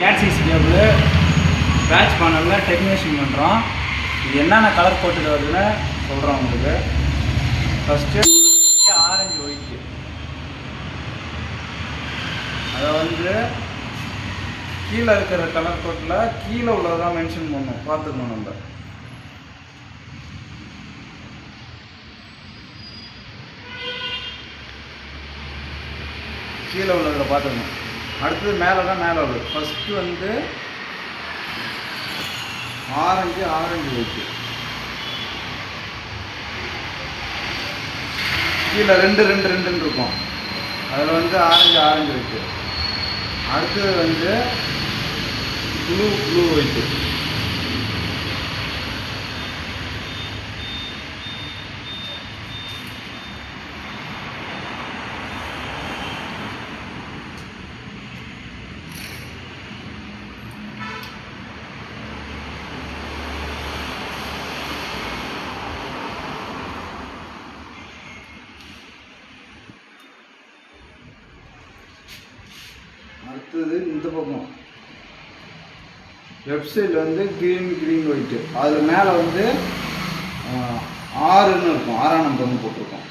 கேட்சிஸ் cable batch பேனலில் technician பண்ணுறோம். இது என்னென்ன கலர் போட்டுட்டு வருதுன்னு சொல்கிறோம் உங்களுக்கு. ஃபஸ்ட்டு ஆரஞ்சு ஒயிட்டு, அதை கீழே இருக்கிற கலர் கோட்டில் கீழே உள்ளதான் மென்ஷன் பண்ணணும், பார்த்துக்கணும். நம்ம கீழே உள்ளதில் பார்த்துக்கணும். அடுத்தது மேலே தான் மேலே உள்ளது. ஃபஸ்ட்டு ஆரஞ்சு ஒயிட்டு, கீழே ரெண்டு இருக்கும். அதில் ஆரஞ்சு ஒயிட்டு. அடுத்தது ப்ளூ ஒயிட்டு. அடுத்தது இந்த பக்கம் லெஃப்ட் சைடில் க்ரீன் ஒயிட்டு. அது மேலே 6ன்னு இருக்கும், 6ஆம் நம்பர்னு போட்டிருக்கோம்.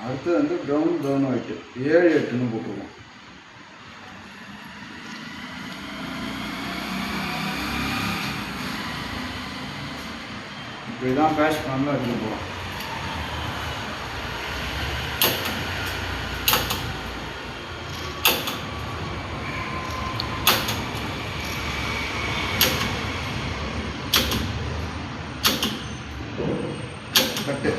அடுத்து ப்ரௌன் ஒயிட்டு 7, 8ன்னு போட்டுருவோம். இப்படி தான் பேட்ச் பண்ணலாம் எடுத்து போகிறோம். கட்டு